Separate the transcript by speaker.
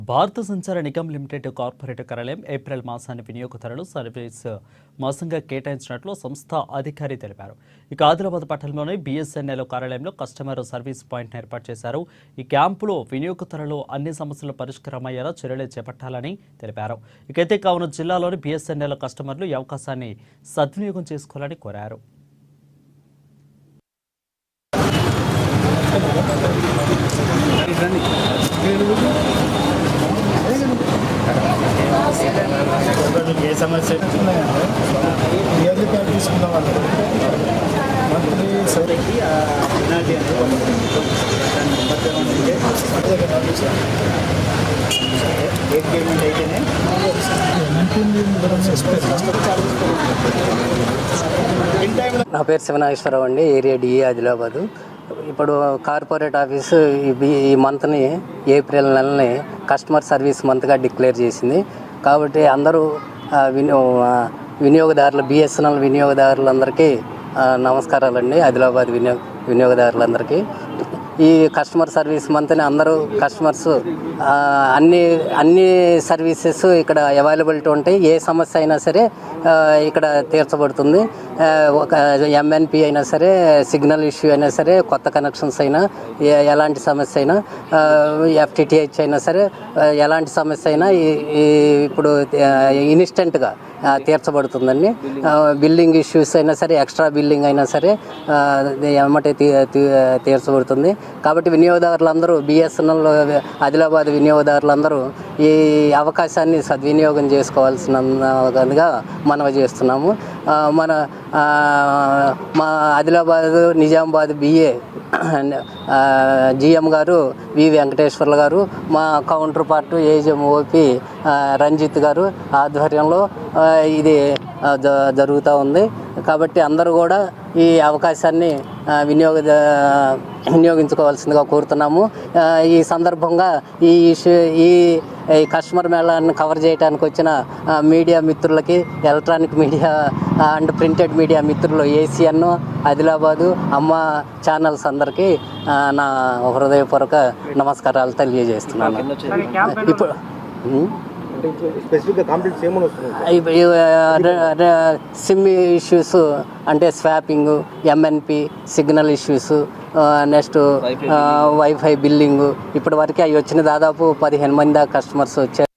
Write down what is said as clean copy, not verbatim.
Speaker 1: భారత సంచార Nigam limited corporate కార్యాలయం ఏప్రిల్ మాసాన్ని వినియోగదారులు సర్వీస్ మాసంగా కేటాయించినట్లు సంస్థ అధికారి తెలిపారు. ఇక ఆదిలాబాద్ పట్టణంలోని BSNL కార్యాలయంలో కస్టమర్ సర్వీస్ పాయింట్ ఏర్పాటు చేశారు. ఈ క్యాంపులో వినియోగదారులు అన్ని సమస్యలు పరిష్కారమయ్యేలా చర్యలు చేపట్టాలని తెలిపారు. ఇకైతే కావున జిల్లాలోని BSNL కస్టమర్లు ఈ అవకాశాన్ని సద్వినియోగం చేసుకోవాలని కోరారు.
Speaker 2: ఏ సమస్య ఇయర్లీ ప్యాక్ తీసుకున్న వాళ్ళు మంత్లీ సరికి పేమెంట్ అయితేనే
Speaker 3: నా పేరు శివనాగేశ్వరరావు అండి, ఏరియా DA ఆదిలాబాదు. ఇప్పుడు కార్పొరేట్ ఆఫీసు ఈ మంత్ని ఏప్రిల్ నెలని కస్టమర్ సర్వీస్ మంత్గా డిక్లేర్ చేసింది. కాబట్టి అందరూ వినియోగదారులు BSNL వినియోగదారులందరికీ నమస్కారాలండి. ఆదిలాబాద్ వినియోగదారులందరికీ ఈ కస్టమర్ సర్వీస్ మంత్ని అందరూ కస్టమర్స్ అన్ని సర్వీసెస్ ఇక్కడ అవైలబిలిటీ ఉంటాయి. ఏ సమస్య అయినా సరే ఇక్కడ తీర్చబడుతుంది. ఒక MNP అయినా సరే, సిగ్నల్ ఇష్యూ అయినా సరే, కొత్త కనెక్షన్స్ అయినా, ఎలాంటి సమస్య అయినా, FTTH అయినా సరే, ఎలాంటి సమస్య అయినా ఇప్పుడు ఇన్స్టెంట్గా తీర్చబడుతుందండి. బిల్లింగ్ ఇష్యూస్ అయినా సరే, ఎక్స్ట్రా బిల్లింగ్ అయినా సరే ఎమ్మటే తీర్చబడుతుంది. కాబట్టి వినియోగదారులందరూ BSNL ఆదిలాబాద్ వినియోగదారులందరూ ఈ అవకాశాన్ని సద్వినియోగం చేసుకోవాల్సినగా మనవి చేస్తున్నాము. మా ఆదిలాబాద్ నిజామాబాద్ BA GM గారు V వెంకటేశ్వర్లు గారు, మా counter part AGM OP Ranjith గారు ఆధ్వర్యంలో ఇది జరుగుతూ ఉంది. కాబట్టి అందరూ కూడా ఈ అవకాశాన్ని వినియోగించుకోవాల్సిందిగా కోరుతున్నాము. ఈ సందర్భంగా ఈ కస్టమర్ మేళాన్ని కవర్ చేయడానికి వచ్చిన మీడియా మిత్రులకి, electronic media and printed media మిత్రులు, ACN ఆదిలాబాదు, అమ్మ ఛానల్స్ అందరికీ నా హృదయపూర్వక నమస్కారాలు తెలియజేస్తున్నాను. ఇప్పుడు సిమ్ ఇష్యూస్ అంటే swapping, MNP, signal issues, next wifi billing, ఇప్పటి వరకు అవి వచ్చిన దాదాపు 15 మంది దాకా కస్టమర్స్ వచ్చారు.